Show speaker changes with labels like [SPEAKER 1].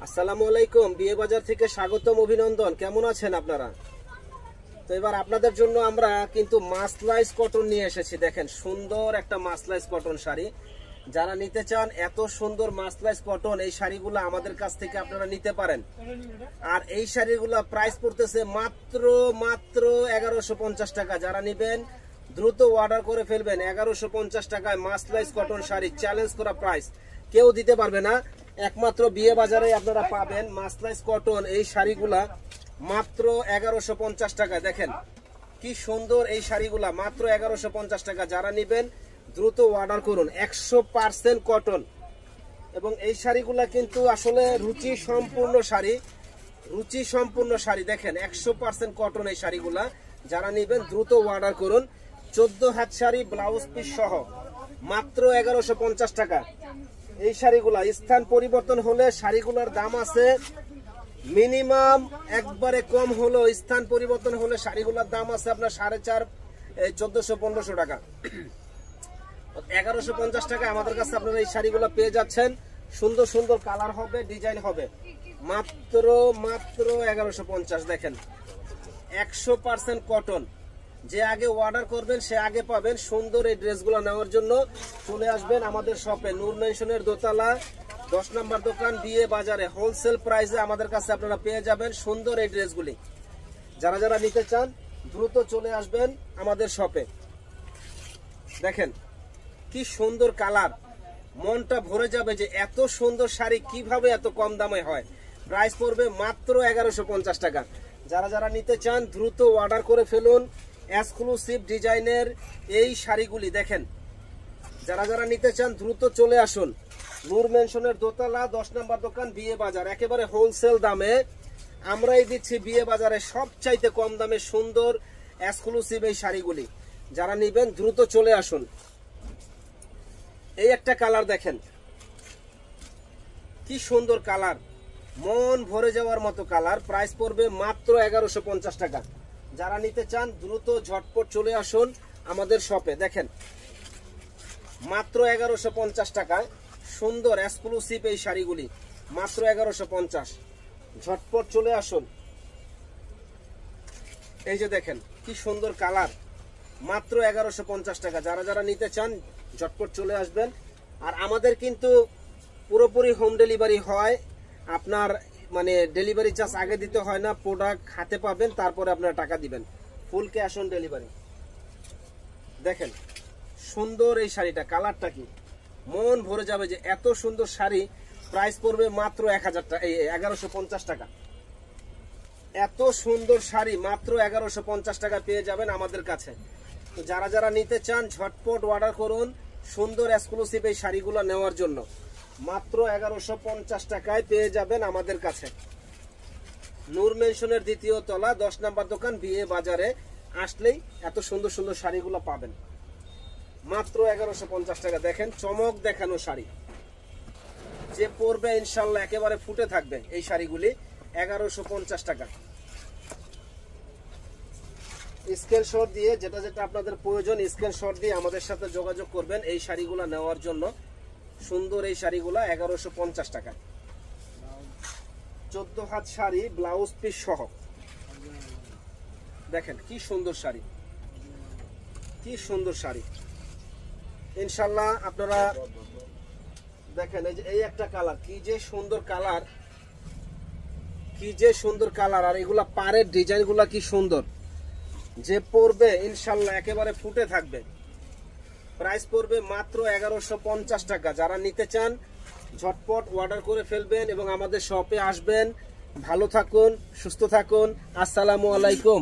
[SPEAKER 1] আসসালামু আলাইকুম। বিয়ে বাজার থেকে স্বাগতম, অভিনন্দন। কেমন আছেন আপনারা? তো এবার আপনাদের জন্য আমরা কিন্তু মাসলাইজ কটন নিয়ে এসেছি। দেখেন সুন্দর একটা মাসলাইজ কটন শাড়ি। যারা নিতে চান এত সুন্দর মাসলাইজ কটন এই শাড়িগুলো আমাদের কাছ থেকে আপনারা নিতে পারেন। আর এই শাড়িগুলো প্রাইস পড়তেছে মাত্র 1150 টাকা। যারা নেবেন দ্রুত অর্ডার করে ফেলবেন। 1150 টাকায় মাসলাইজ কটন শাড়ি, চ্যালেঞ্জ করা প্রাইস, কেউ দিতে পারবে না। একমাত্র বিয়ে বাজারে আপনারা পাবেন মাসলাইজ কটন এই শাড়িগুলা মাত্র 1150 টাকা। দেখেন কি সুন্দর এই শাড়িগুলা, মাত্র 1150 টাকা। যারা নেবেন দ্রুত অর্ডার করুন। 100% কটন এবং এই শাড়িগুলা কিন্তু আসলে রুচি সম্পূর্ণ শাড়ি, রুচি সম্পূর্ণ শাড়ি। দেখেন 100% কটন এই শাড়িগুলা। যারা নেবেন দ্রুত অর্ডার করুন। 14 হাত শাড়ি, ব্লাউজ পিস সহ মাত্র 1150 টাকা। এই শাড়িগুলা স্থান পরিবর্তন হলে শাড়িগুলোর দাম আছে মিনিমাম, একবারে কম হলো স্থান পরিবর্তন হলে শাড়িগুলোর দাম আছে আপনার 4.5, 1400-1500 টাকা। 1150 টাকা আমাদের কাছে আপনারা এই শাড়িগুলো পেয়ে যাচ্ছেন। সুন্দর সুন্দর কালার হবে, ডিজাইন হবে। মাত্র 1150। দেখেন 100% কটন। যে আগে অর্ডার করবেন সে আগে পাবেন। সুন্দর এই ড্রেসগুলো নেওয়ার জন্য চলে আসবেন আমাদের শপে, নূর মেনশনের দোতলা 10 নম্বর দোকান, বিয়ে বাজারে। হোলসেল প্রাইসে আমাদের কাছে আপনারা পেয়ে যাবেন সুন্দর এই ড্রেসগুলি। যারা যারা নিতে চান দ্রুত চলে আসবেন আমাদের শপে। দেখেন কি সুন্দর কালার, মনটা ভরে যাবে যে এত সুন্দর শাড়ি কিভাবে এত কম দামে হয়। প্রাইস পড়বে মাত্র 1150 টাকা। যারা যারা নিতে চান দ্রুত অর্ডার করে ফেলুন। এক্সক্লুসিভ ডিজাইনের এই শাড়িগুলি দেখেন। যারা যারা নিতে চান দ্রুত চলে আসুন নূর মেনশনের দোতলা 10 নম্বর দোকান, বিয়ে বাজার। একেবারে হোলসেল দামে আমরাই দিচ্ছি বিয়ে বাজারে সবচাইতে কম দামে সুন্দর এক্সক্লুসিভ এই শাড়িগুলি। যারা নেবেন দ্রুত চলে আসুন। এই একটা কালার দেখেন কি সুন্দর কালার, মন ভরে যাওয়ার মতো কালার। প্রাইস পড়বে মাত্র 1150 টাকা। যারা নিতে চান দ্রুত ঝটপট চলে আসুন আমাদের শপে। দেখেন মাত্র 1150 টাকায় সুন্দর এক্সক্লুসিভ এই শাড়িগুলি, মাত্র 1150। ঝটপট চলে আসুন। এই যে দেখেন কি সুন্দর কালার, মাত্র 1150 টাকা। যারা যারা নিতে চান ঝটপট চলে আসবেন। আর আমাদের কিন্তু পুরোপুরি হোম ডেলিভারি হয়। আপনার মানে ডেলিভারি চার্জ আগে দিতে হয় না, প্রোডাক্ট হাতে পাবেন তারপরে আপনারা টাকা দিবেন। Full cash on delivery. দেখেন সুন্দর এই শাড়িটা, কালারটা কি, মন ভরে যাবে যে এত সুন্দর শাড়ি। প্রাইস পড়বে মাত্র 1150 টাকা। এত সুন্দর শাড়ি মাত্র 1150 টাকা পেয়ে যাবেন আমাদের কাছে। তো যারা যারা নিতে চান ঝটপট অর্ডার করুন সুন্দর এক্সক্লুসিভ এই শাড়িগুলো নেওয়ার জন্য। মাত্র 1150 টাকায় পেয়ে যাবেন আমাদের কাছে। নূর মেনশনের দ্বিতীয় তলা 10 নম্বর দোকান, বিয়ে বাজারে আসলেই এত সুন্দর সুন্দর শাড়িগুলো পাবেন। মাত্র 1150 টাকা। দেখেন চমক দেখানো শাড়ি, যে পরবে ইনশাল্লাহ একেবারে ফুটে থাকবে এই শাড়িগুলি। 1150 টাকা। স্ক্রিনশট দিয়ে যেটা যেটা আপনাদের প্রয়োজন স্ক্রিনশট দিয়ে আমাদের সাথে যোগাযোগ করবেন এই শাড়িগুলো নেওয়ার জন্য। সুন্দর এই শাড়িগুলো 1150 টাকা। 14 হাত শাড়ি, ব্লাউজ পিস সহ। দেখেন কি সুন্দর শাড়ি, কি সুন্দর শাড়ি। ইনশাল্লাহ আপনারা দেখেন এই একটা কালার, কি যে সুন্দর কালার, কি যে সুন্দর কালার। আর এগুলা পাড়ের ডিজাইন গুলা কি সুন্দর, যে পরবে ইনশাল্লাহ একেবারে ফুটে থাকবে। প্রাইস পড়বে মাত্র 1150 টাকা। যারা নিতে চান ঝটপট অর্ডার করে ফেলবেন এবং আমাদের শপে আসবেন। ভালো থাকুন, সুস্থ থাকুন। আসসালামু আলাইকুম।